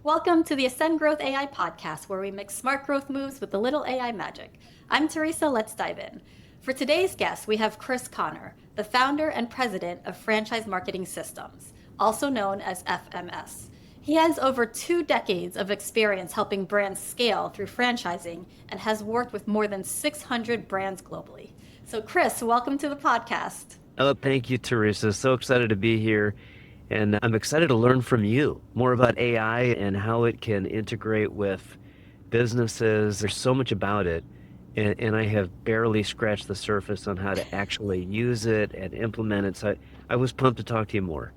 Welcome to the Ascend Growth AI podcast, where we mix smart growth moves with a little AI magic. I'm Teresa. Let's dive in. For today's guest, we have Chris Connor, the founder and president of Franchise Marketing Systems, also known as FMS. He has over 2 decades of experience helping brands scale through franchising and has worked with more than 600 brands globally. So Chris, welcome to the podcast. Oh, thank you, Teresa. So excited to be here. And I'm excited to learn from you more about AI and how it can integrate with businesses. There's so much about it. And I have barely scratched the surface on how to actually use it and implement it. So I was pumped to talk to you more.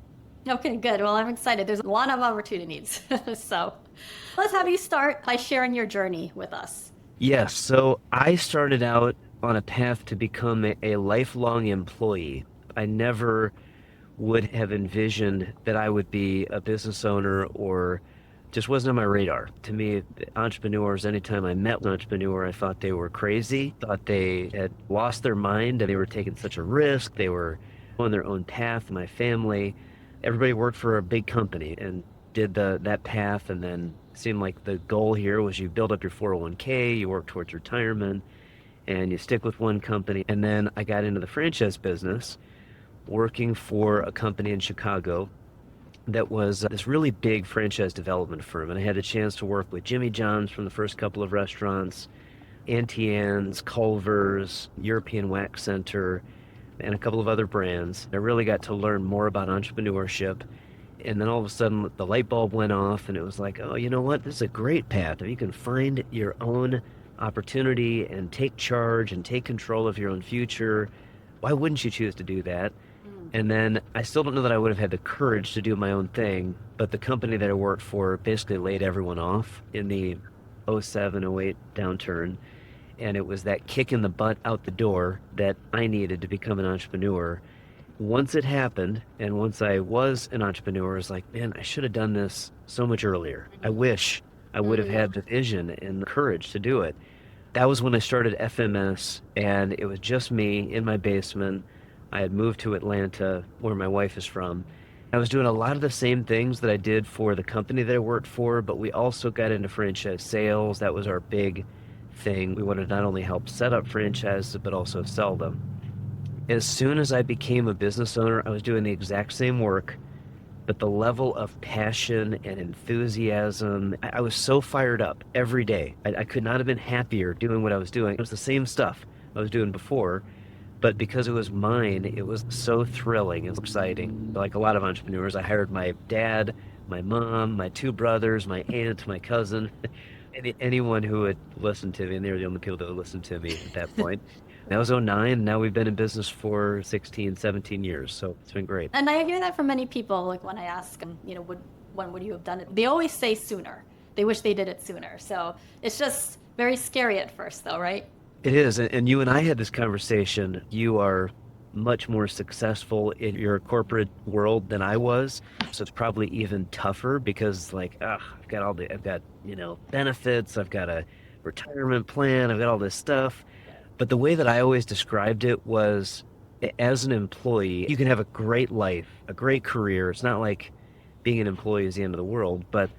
Okay, good. Well, I'm excited. There's a lot of opportunities. So let's have you start by sharing your journey with us. Yes. So I started out on a path to become a lifelong employee. I never would have envisioned that I would be a business owner, or just wasn't on my radar. To me, entrepreneurs, anytime I met an entrepreneur, I thought they were crazy, thought they had lost their mind and they were taking such a risk. They were on their own path. My family, everybody worked for a big company and did that path. And then it seemed like the goal here was you build up your 401k, you work towards retirement, and you stick with one company. And then I got into the franchise business, working for a company in Chicago that was this really big franchise development firm. And I had a chance to work with Jimmy John's from the first couple of restaurants, Auntie Anne's, Culver's, European Wax Center, and a couple of other brands. I really got to learn more about entrepreneurship. And then all of a sudden the light bulb went off and it was like, oh, you know what? This is a great path. If you can find your own opportunity and take charge and take control of your own future, why wouldn't you choose to do that? And then I still don't know that I would have had the courage to do my own thing, but the company that I worked for basically laid everyone off in the '07, '08 downturn. And it was that kick in the butt out the door that I needed to become an entrepreneur. Once it happened, and once I was an entrepreneur, I was like, man, I should have done this so much earlier. I wish I would have had the vision and the courage to do it. That was when I started FMS, and it was just me in my basement. I had moved to Atlanta, where my wife is from. I was doing a lot of the same things that I did for the company that I worked for, but we also got into franchise sales. That was our big thing. We wanted to not only help set up franchises, but also sell them. As soon as I became a business owner, I was doing the exact same work, but the level of passion and enthusiasm, I was so fired up every day. I could not have been happier doing what I was doing. It was the same stuff I was doing before, but because it was mine, it was so thrilling and exciting. Like a lot of entrepreneurs, I hired my dad, my mom, my 2 brothers, my aunt, my cousin, anyone who would listen to me, and they were the only people that would listen to me at that point. That was '09. Now we've been in business for 16, 17 years, so it's been great. And I hear that from many people, like when I ask them, when would you have done it? They always say sooner. They wish they did it sooner. So it's just very scary at first, though, right? It is, and you and I had this conversation. You are much more successful in your corporate world than I was, so it's probably even tougher because, like, I've got benefits, I've got a retirement plan, I've got all this stuff. But the way that I always described it was, as an employee, you can have a great life, a great career. It's not like being an employee is the end of the world, but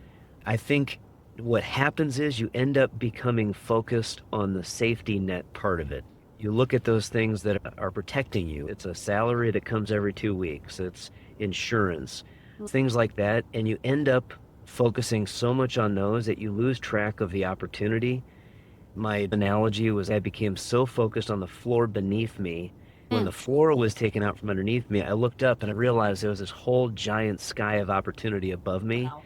I think what happens is you end up becoming focused on the safety net part of it. You look at those things that are protecting you. It's a salary that comes every 2 weeks. It's insurance, things like that. And you end up focusing so much on those that you lose track of the opportunity. My analogy was I became so focused on the floor beneath me. When the floor was taken out from underneath me, I looked up and I realized there was this whole giant sky of opportunity above me. Wow.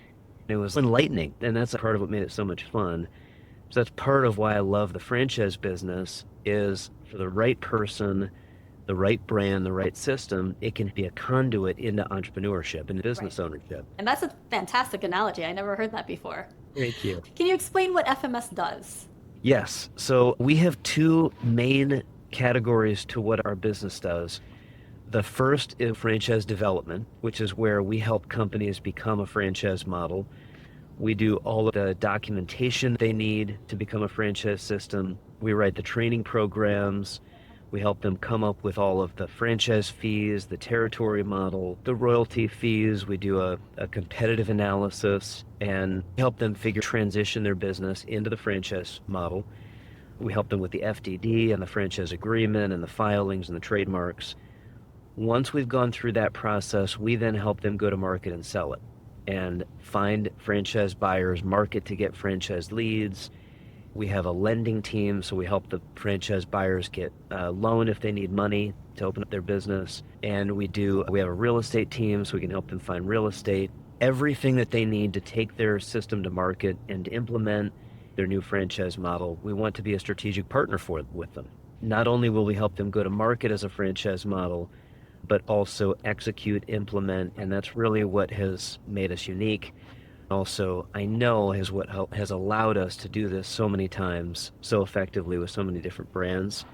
It was enlightening, and that's part of what made it so much fun. So that's part of why I love the franchise business, is for the right person, the right brand, the right system, it can be a conduit into entrepreneurship and business ownership. And that's a fantastic analogy. I never heard that before. Thank you. Can you explain what FMS does? Yes. So we have 2 main categories to what our business does. The first is franchise development, which is where we help companies become a franchise model. We do all of the documentation they need to become a franchise system. We write the training programs. We help them come up with all of the franchise fees, the territory model, the royalty fees. We do a competitive analysis and help them transition their business into the franchise model. We help them with the FDD and the franchise agreement and the filings and the trademarks. Once we've gone through that process, we then help them go to market and sell it and find franchise buyers, market to get franchise leads. We have a lending team, so we help the franchise buyers get a loan if they need money to open up their business. And we have a real estate team, so we can help them find real estate. Everything that they need to take their system to market and to implement their new franchise model, we want to be a strategic partner with them. Not only will we help them go to market as a franchise model, but also execute, implement, and that's really what has made us unique. Also, I know has allowed us to do this so many times, so effectively with so many different brands,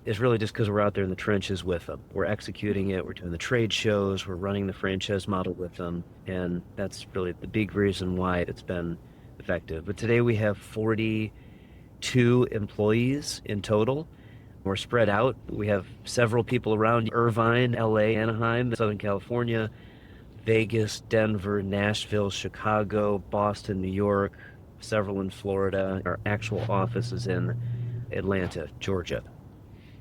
is really just because we're out there in the trenches with them. We're executing it, we're doing the trade shows, we're running the franchise model with them, and that's really the big reason why it's been effective. But today we have 42 employees in total. We're spread out. We have several people around Irvine, LA, Anaheim, Southern California, Vegas, Denver, Nashville, Chicago, Boston, New York, several in Florida. Our actual office is in Atlanta, Georgia.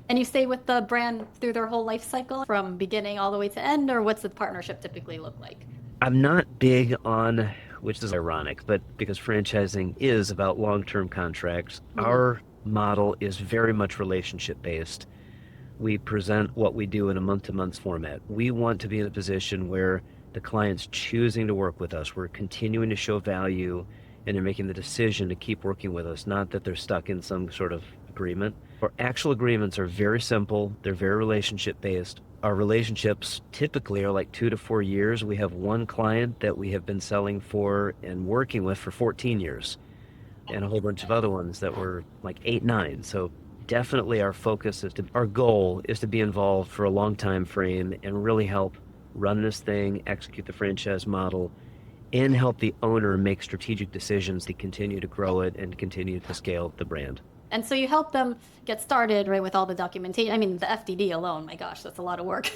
And you stay with the brand through their whole life cycle from beginning all the way to end, or what's the partnership typically look like? I'm not big on, which is ironic, but because franchising is about long-term contracts, our model is very much relationship-based. We present what we do in a month-to-month format. We want to be in a position where the client's choosing to work with us. We're continuing to show value, and they're making the decision to keep working with us, not that they're stuck in some sort of agreement. Our actual agreements are very simple. They're very relationship-based. Our relationships typically are like 2 to 4 years. We have one client that we have been selling for and working with for 14 years, and a whole bunch of other ones that were like 8, 9. So definitely our goal is to be involved for a long time frame and really help run this thing, execute the franchise model, and help the owner make strategic decisions to continue to grow it and continue to scale the brand. And so you help them get started, right, with all the documentation. I mean, the FDD alone, my gosh, that's a lot of work.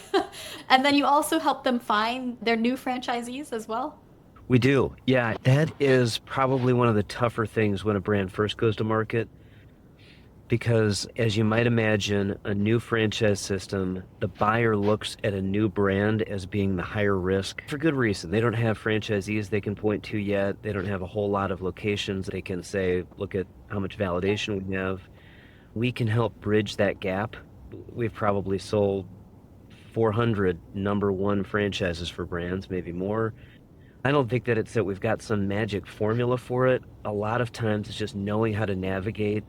And then you also help them find their new franchisees as well? We do. Yeah, that is probably one of the tougher things when a brand first goes to market. Because as you might imagine, a new franchise system, the buyer looks at a new brand as being the higher risk for good reason. They don't have franchisees they can point to yet. They don't have a whole lot of locations they can say, look at how much validation we have. We can help bridge that gap. We've probably sold 400 number one franchises for brands, maybe more. I don't think that it's that we've got some magic formula for it. A lot of times it's just knowing how to navigate.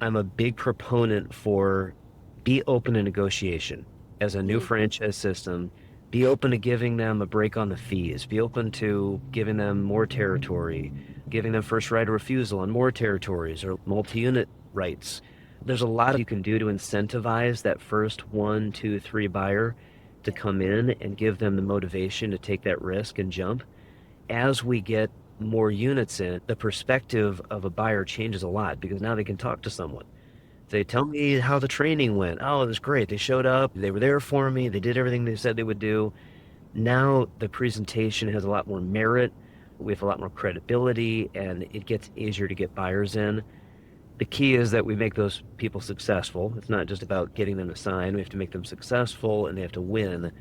I'm a big proponent for be open to negotiation as a new franchise system. Be open to giving them a break on the fees. Be open to giving them more territory, giving them first right of refusal on more territories or multi-unit rights. There's a lot you can do to incentivize that first 1, 2, 3 buyer to come in and give them the motivation to take that risk and jump. As we get more units in, the perspective of a buyer changes a lot because now they can talk to someone. They tell me how the training went. Oh, it was great. They showed up. They were there for me. They did everything they said they would do. Now the presentation has a lot more merit. We have a lot more credibility, and it gets easier to get buyers in. The key is that we make those people successful. It's not just about getting them to sign. We have to make them successful, and they have to win.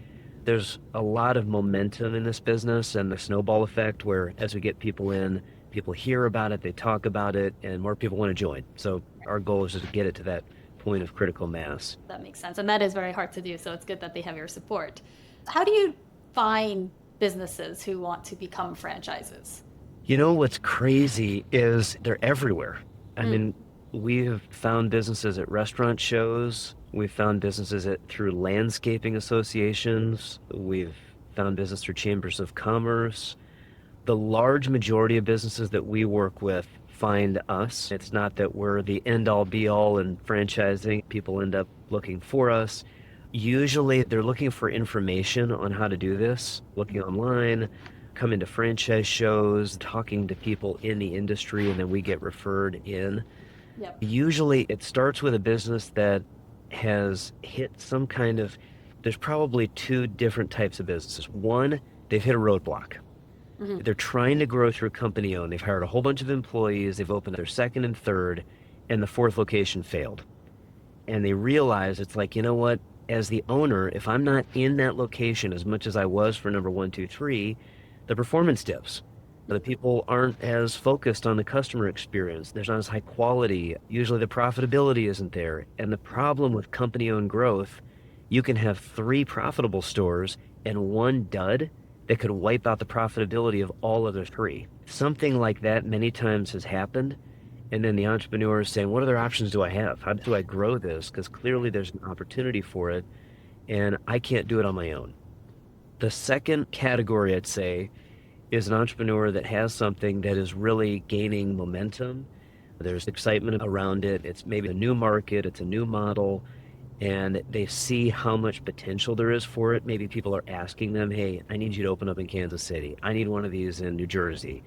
There's a lot of momentum in this business and the snowball effect where as we get people in, people hear about it, they talk about it, and more people want to join. So our goal is just to get it to that point of critical mass. That makes sense. And that is very hard to do. So it's good that they have your support. How do you find businesses who want to become franchises? You know, what's crazy is they're everywhere. I mean, we've found businesses at restaurant shows. We've found businesses through landscaping associations. We've found business through chambers of commerce. The large majority of businesses that we work with find us. It's not that we're the end-all be-all in franchising. People end up looking for us. Usually they're looking for information on how to do this, looking online, coming to franchise shows, talking to people in the industry, and then we get referred in. Yep. Usually it starts with a business that has hit some kind of, there's probably two different types of businesses. One, they've hit a roadblock. They're trying to grow through company owned. They've hired a whole bunch of employees. They've opened their second and third, and the fourth location failed. And they realize it's like, you know what? As the owner, if I'm not in that location as much as I was for number one, two, three, the performance dips. The people aren't as focused on the customer experience. There's not as high quality. Usually the profitability isn't there. And the problem with company-owned growth, you can have 3 profitable stores and 1 dud that could wipe out the profitability of all other 3. Something like that many times has happened. And then the entrepreneur is saying, what other options do I have? How do I grow this? Because clearly there's an opportunity for it, and I can't do it on my own. The second category, I'd say, is an entrepreneur that has something that is really gaining momentum. There's excitement around it. It's maybe a new market, it's a new model, and they see how much potential there is for it. Maybe people are asking them, hey, I need you to open up in Kansas City. I need one of these in New Jersey.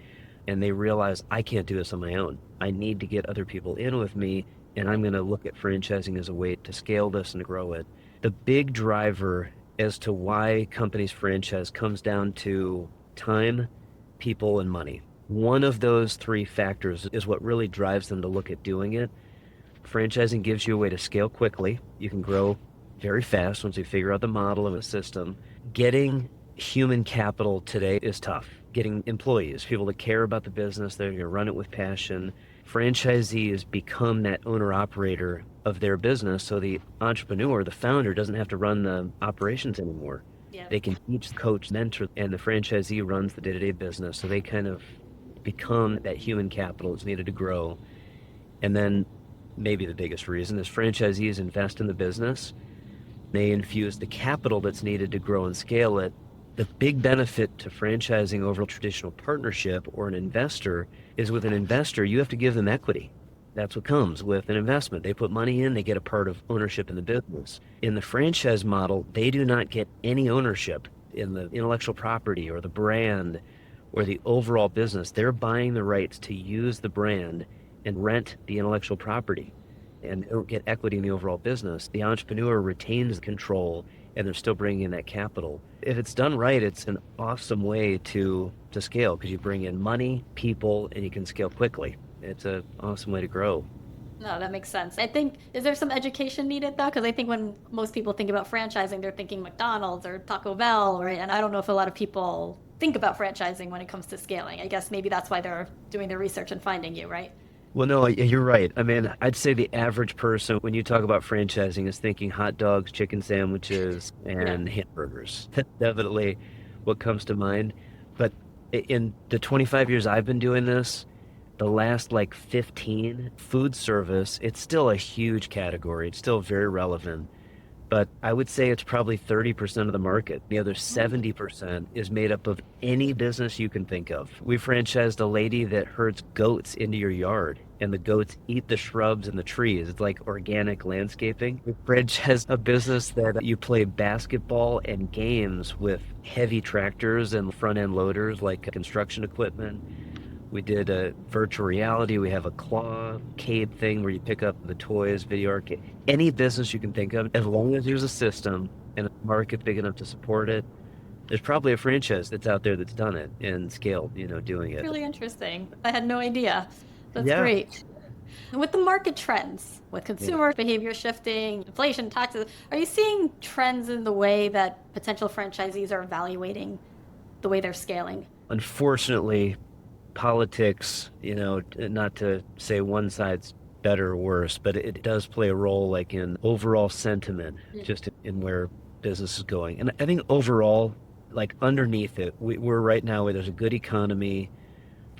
And they realize, I can't do this on my own. I need to get other people in with me, and I'm going to look at franchising as a way to scale this and grow it. The big driver as to why companies franchise comes down to time, people, and money. One of those 3 factors is what really drives them to look at doing it. Franchising gives you a way to scale quickly. You can grow very fast once you figure out the model and the system. Getting human capital today is tough. Getting employees, people that care about the business, they're going to run it with passion. Franchisees become that owner-operator of their business, so the entrepreneur, the founder, doesn't have to run the operations anymore. Yeah. They can teach, coach, mentor, and the franchisee runs the day-to-day business, so they kind of become that human capital that's needed to grow. And then maybe the biggest reason is franchisees invest in the business. They infuse the capital that's needed to grow and scale it. The big benefit to franchising over a traditional partnership or an investor is with an investor, you have to give them equity. That's what comes with an investment. They put money in, they get a part of ownership in the business. In the franchise model, they do not get any ownership in the intellectual property or the brand or the overall business. They're buying the rights to use the brand and rent the intellectual property, and they don't get equity in the overall business. The entrepreneur retains control, and they're still bringing in that capital. If it's done right, it's an awesome way to scale, because you bring in money, people, and you can scale quickly. It's an awesome way to grow. No, that makes sense. I think, is there some education needed though? Because I think when most people think about franchising, they're thinking McDonald's or Taco Bell, right? And I don't know if a lot of people think about franchising when it comes to scaling. I guess maybe that's why they're doing their research and finding you, right? Well, no, you're right. I mean, I'd say the average person, when you talk about franchising, is thinking hot dogs, chicken sandwiches, and hamburgers. That's definitely what comes to mind. But in the 25 years I've been doing this, the last 15, food service, it's still a huge category. It's still very relevant. But I would say it's probably 30% of the market. The other 70% is made up of any business you can think of. We franchised a lady that herds goats into your yard, and the goats eat the shrubs and the trees. It's like organic landscaping. We franchised a business that you play basketball and games with heavy tractors and front-end loaders like construction equipment. We did a virtual reality. We have a claw cave thing where you pick up the toys, video arcade. Any business you can think of, as long as there's a system and a market big enough to support it, there's probably a franchise that's out there that's done it and scaled, doing it. Really interesting. I had no idea. That's Yeah. great. And with the market trends, with consumer behavior shifting, inflation, taxes, are you seeing trends in the way that potential franchisees are evaluating the way they're scaling? Unfortunately, politics, not to say one side's better or worse, but it does play a role in overall sentiment, just in where business is going. And I think overall, underneath it, we're right now where there's a good economy.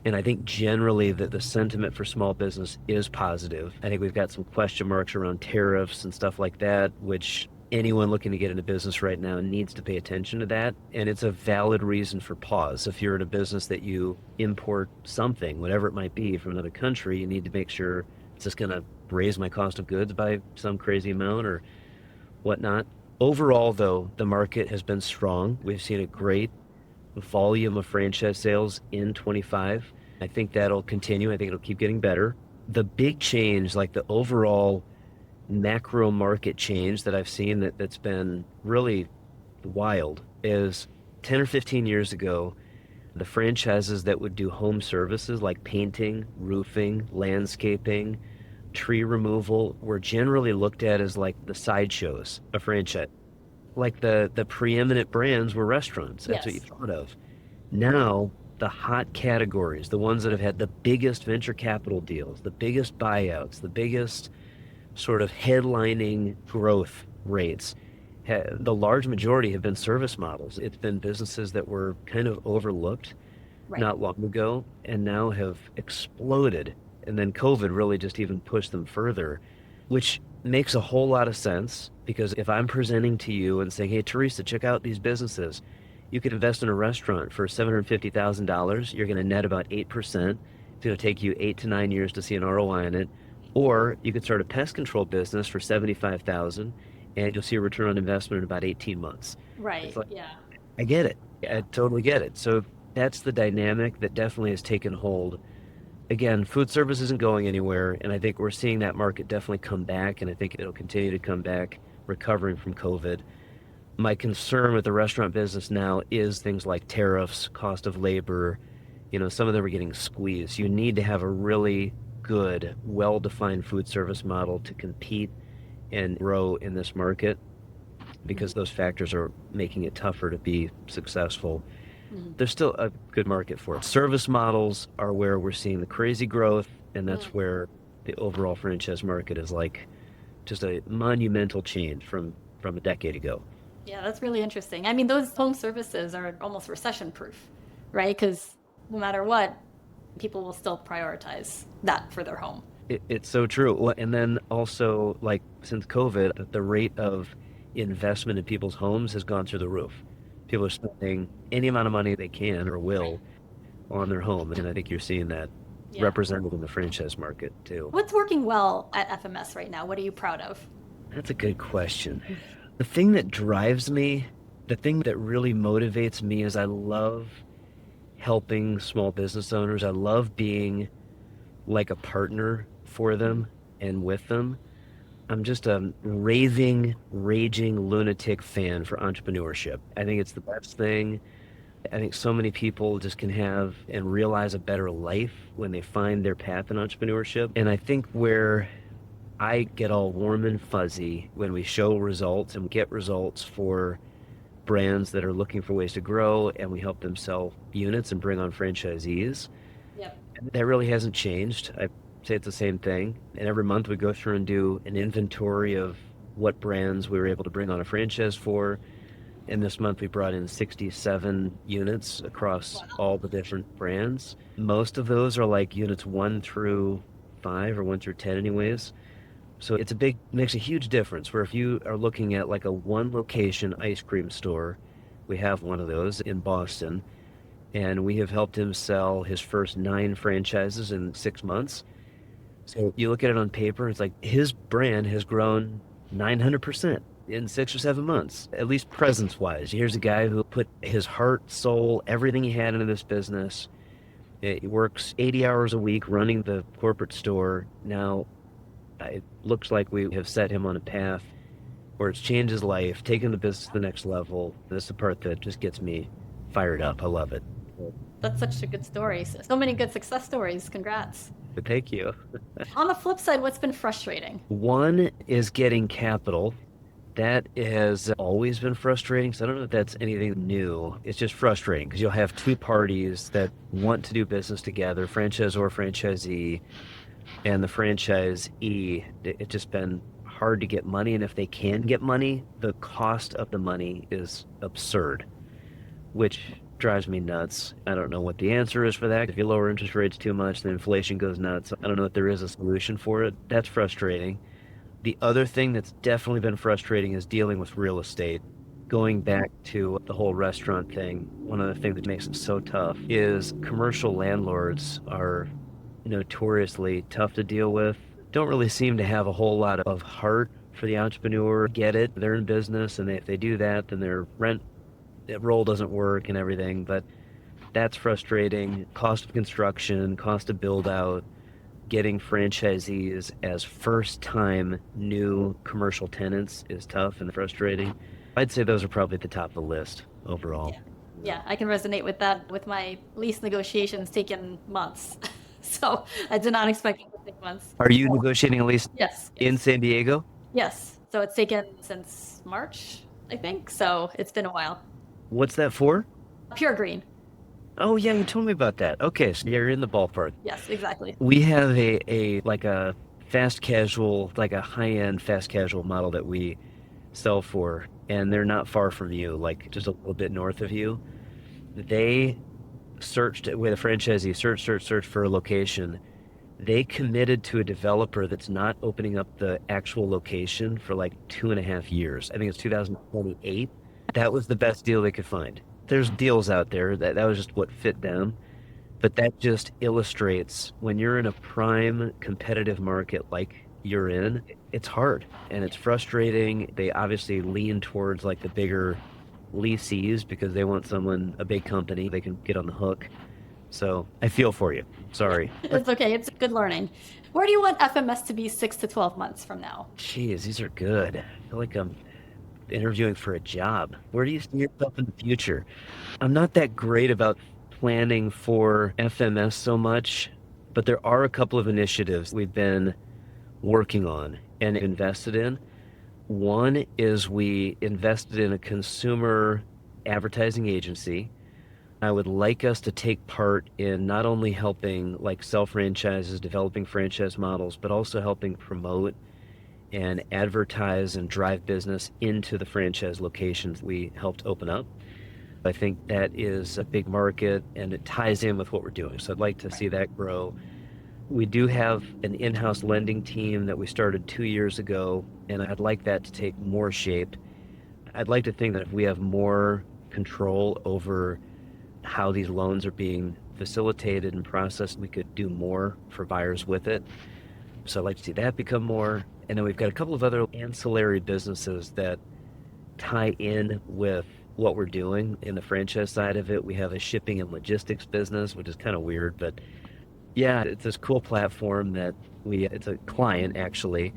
And I think generally that the sentiment for small business is positive. I think we've got some question marks around tariffs and stuff like that, which anyone looking to get into business right now needs to pay attention to that. And it's a valid reason for pause. If you're in a business that you import something, whatever it might be, from another country, you need to make sure it's just going to raise my cost of goods by some crazy amount or whatnot. Overall, though, the market has been strong. We've seen a great volume of franchise sales in 25. I think that'll continue. I think it'll keep getting better. The big change, the overall macro market change that I've seen that's been really wild is 10 or 15 years ago, the franchises that would do home services like painting, roofing, landscaping, tree removal were generally looked at as like the sideshows of franchise. Like the preeminent brands were restaurants. That's what you Yes. thought of. Now, the hot categories, the ones that have had the biggest venture capital deals, the biggest buyouts, the biggest sort of headlining growth rates, the large majority have been service models. It's been businesses that were kind of overlooked Right. not long ago and now have exploded. And then COVID really just even pushed them further, which makes a whole lot of sense because if I'm presenting to you and saying, hey, Teresa, check out these businesses, you could invest in a restaurant for $750,000. You're going to net about 8%. It's going to take you 8 to 9 years to see an ROI on it. Or you could start a pest control business for $75,000 and you'll see a return on investment in about 18 months. It's Right. like, Yeah. I get it. I Yeah. totally get it. So that's the dynamic that definitely has taken hold. Again, food service isn't going anywhere, and I think we're seeing that market definitely come back, and I think it'll continue to come back, recovering from COVID. My concern with the restaurant business now is things like tariffs, cost of labor. Some of them are getting squeezed. You need to have a really good, well-defined food service model to compete and grow in this market because those factors are making it tougher to be successful. Mhm. There's still a good market for it. Service models are where we're seeing the crazy growth, and that's Mm. where the overall franchise market is like just a monumental change from a decade ago. Yeah, that's really interesting. I mean, those home services are almost recession proof, right? Because no matter what, people will still prioritize that for their home. It's so true. And then also, like since COVID, the rate of investment in people's homes has gone through the roof. People are spending any amount of money they can or Right. will on their home, and I think you're seeing that Yeah. represented in the franchise market too. What's working well at FMS right now? What are you proud of? That's a good question. The thing that drives me, the thing that really motivates me is I love helping small business owners. I love being like a partner for them and with them. I'm just a raving, raging lunatic fan for entrepreneurship. I think it's the best thing. I think so many people just can have and realize a better life when they find their path in entrepreneurship. And I think where I get all warm and fuzzy when we show results and get results for brands that are looking for ways to grow and we help them sell units and bring on franchisees. Yep. That really hasn't changed. I say it's the same thing. And every month we go through and do an inventory of what brands we were able to bring on a franchise for. And this month we brought in 67 units across Wow. all the different brands. Most of those are like units 1 through 5 or 1 through 10 anyways. So makes a huge difference where if you are looking at like a one location ice cream store, we have one of those in Boston, and we have helped him sell his first 9 franchises in 6 months. So you look at it on paper, it's like his brand has grown 900% in 6 or 7 months, at least presence wise. Here's a guy who put his heart, soul, everything he had into this business. He works 80 hours a week running the corporate store. Now it looks like we have set him on a path where it's changed his life, taken the business to the next level. That's the part that just gets me fired up. I love it. That's such a good story. So many good success stories. Congrats. But thank you. On the flip side, what's been frustrating? One is getting capital. That has always been frustrating. So I don't know if that's anything new. It's just frustrating because you'll have two parties that want to do business together, franchisor, franchisee, and the franchisee. It's just been hard to get money. And if they can get money, the cost of the money is absurd, which drives me nuts. I don't know what the answer is for that. If you lower interest rates too much, then inflation goes nuts. I don't know if there is a solution for it. That's frustrating. The other thing that's definitely been frustrating is dealing with real estate. Going back to the whole restaurant thing, one of the things that makes it so tough is commercial landlords are notoriously tough to deal with. Don't really seem to have a whole lot of heart for the entrepreneur. Get it, they're in business, and if they do that, then their rent roll doesn't work and everything. But that's frustrating. Cost of construction, cost of build out, getting franchisees as first-time new commercial tenants is tough and frustrating. I'd say those are probably at the top of the list overall. Yeah. Yeah, I can resonate with that, with my lease negotiations taking months. So I did not expect it to take months. Are you negotiating a lease Yes, in yes, San Diego? yes. So it's taken since March, I think. So it's been a while. What's that for? Pure green. Oh yeah, you told me about that. Okay, so you're in the ballpark. Yes, exactly. We have a like a fast casual, like a high-end fast casual model that we sell for, and they're not far from you, like just a little bit north of you. They searched with a franchisee, search for a location. They committed to a developer that's not opening up the actual location for like 2.5 years. I think it's 2028. That was the best deal they could find. There's deals out there that was just what fit them. But that just illustrates when you're in a prime competitive market like you're in, it's hard and it's frustrating. They obviously lean towards like the bigger leasees because they want someone, a big company, they can get on the hook. So I feel for you. Sorry. It's okay. It's good learning. Where do you want FMS to be 6 to 12 months from now? Jeez, these are good. I feel like I'm interviewing for a job. Where do you see yourself in the future? I'm not that great about planning for FMS so much, but there are a couple of initiatives we've been working on and invested in. One is we invested in a consumer advertising agency. I would like us to take part in not only helping like sell franchises, developing franchise models, but also helping promote and advertise and drive business into the franchise locations we helped open up. I think that is a big market and it ties in with what we're doing. So I'd like to see that grow. We do have an in-house lending team that we started 2 years ago, and I'd like that to take more shape. I'd like to think that if we have more control over how these loans are being facilitated and processed, we could do more for buyers with it. So I'd like to see that become more. And then we've got a couple of other ancillary businesses that tie in with what we're doing in the franchise side of it. We have a shipping and logistics business, which is kind of weird, but yeah, it's this cool platform that it's a client actually,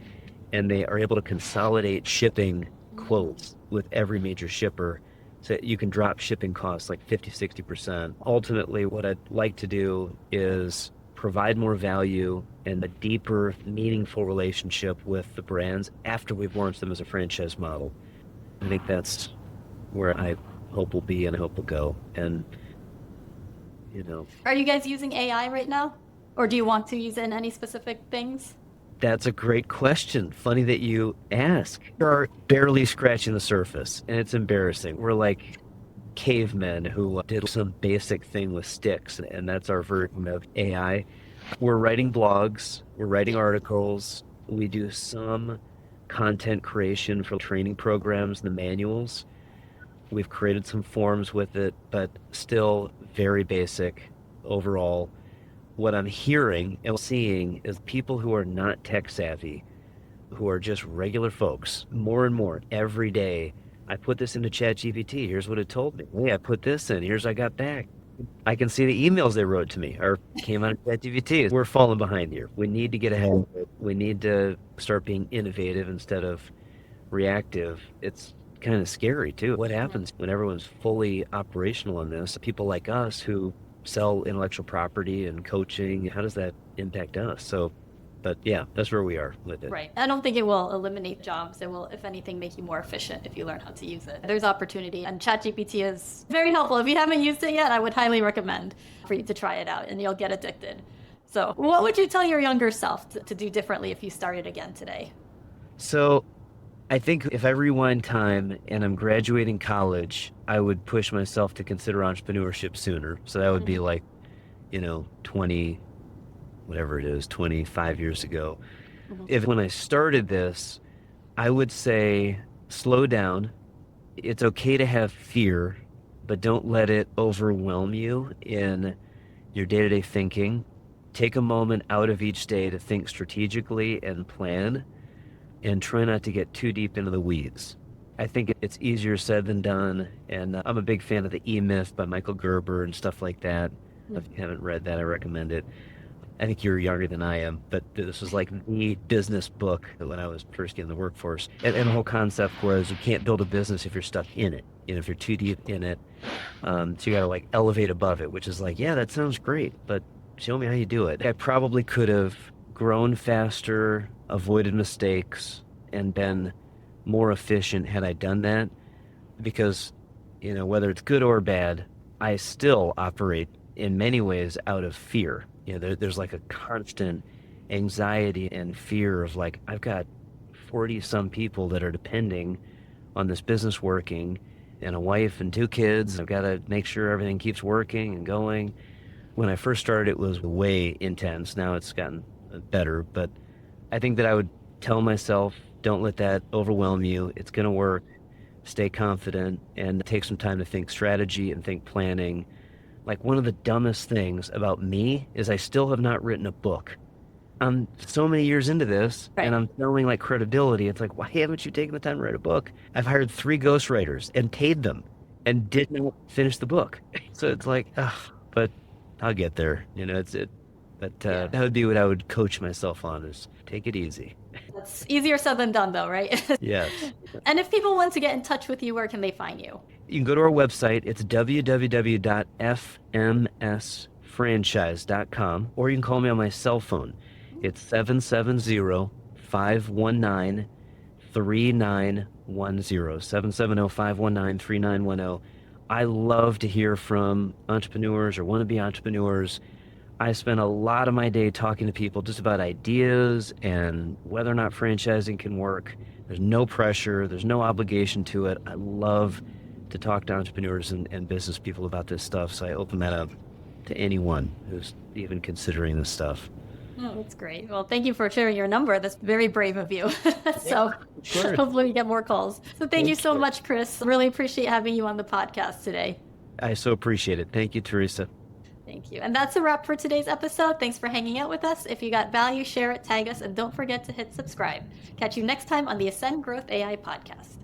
and they are able to consolidate shipping quotes with every major shipper. So you can drop shipping costs like 50, 60%. Ultimately, what I'd like to do is provide more value and a deeper, meaningful relationship with the brands after we've launched them as a franchise model. I think that's where I hope we'll be and I hope we'll go. And, Are you guys using AI right now? Or do you want to use it in any specific things? That's a great question. Funny that you ask. We are barely scratching the surface, and it's embarrassing. We're like cavemen who did some basic thing with sticks, and that's our version of AI. We're writing blogs, we're writing articles, we do some content creation for training programs, the manuals. We've created some forms with it, but still very basic overall. What I'm hearing and seeing is people who are not tech savvy, who are just regular folks, more and more every day. I put this into ChatGPT. Here's what it told me. Hey, I put this in. Here's what I got back. I can see the emails they wrote to me or came out of ChatGPT. We're falling behind here. We need to get ahead of it. We need to start being innovative instead of reactive. It's kind of scary too. What happens when everyone's fully operational on this? People like us who sell intellectual property and coaching, how does that impact us? So, but yeah, that's where we are with it. Right. I don't think it will eliminate jobs. It will, if anything, make you more efficient if you learn how to use it. There's opportunity, and ChatGPT is very helpful. If you haven't used it yet, I would highly recommend for you to try it out, and you'll get addicted. So, what would you tell your younger self to do differently if you started again today? So I think if I rewind time and I'm graduating college, I would push myself to consider entrepreneurship sooner. So that would be like, 20, whatever it is, 25 years ago. If when I started this, I would say slow down. It's okay to have fear, but don't let it overwhelm you in your day-to-day thinking. Take a moment out of each day to think strategically and plan, and try not to get too deep into the weeds. I think it's easier said than done, and I'm a big fan of the E-Myth by Michael Gerber and stuff like that. If you haven't read that, I recommend it. I think you're younger than I am, but this was like the business book when I was first getting the workforce. And the whole concept was you can't build a business if you're stuck in it. If you're too deep in it, so you got to like elevate above it, which is like, yeah, that sounds great, but show me how you do it. I probably could have grown faster, avoided mistakes, and been more efficient had I done that. Because, whether it's good or bad, I still operate in many ways out of fear. There's like a constant anxiety and fear of like, I've got 40 some people that are depending on this business working, and a wife and 2 kids. I've got to make sure everything keeps working and going. When I first started, it was way intense. Now it's gotten better, but I think that I would tell myself, don't let that overwhelm you. It's going to work. Stay confident and take some time to think strategy and think planning. Like, one of the dumbest things about me is I still have not written a book. I'm so many years into this, Right. and I'm feeling like credibility. It's like, why haven't you taken the time to write a book? I've hired 3 ghostwriters and paid them and did not finish the book. So it's like, but I'll get there. It's it. But that would be what I would coach myself on, is take it easy. That's easier said than done, though, right? Yes. And if people want to get in touch with you, where can they find you? You can go to our website. It's www.fmsfranchise.com, or you can call me on my cell phone. It's 770-519-3910, 770-519-3910. I love to hear from entrepreneurs or wannabe entrepreneurs. I spend a lot of my day talking to people just about ideas and whether or not franchising can work. There's no pressure. There's no obligation to it. I love to talk to entrepreneurs and business people about this stuff. So I open that up to anyone who's even considering this stuff. Oh, that's great. Well, thank you for sharing your number. That's very brave of you. So Sure. hopefully we get more calls. So thank you so much, Chris. Really appreciate having you on the podcast today. I so appreciate it. Thank you, Teresa. Thank you. And that's a wrap for today's episode. Thanks for hanging out with us. If you got value, share it, tag us, and don't forget to hit subscribe. Catch you next time on the Ascend Growth AI podcast.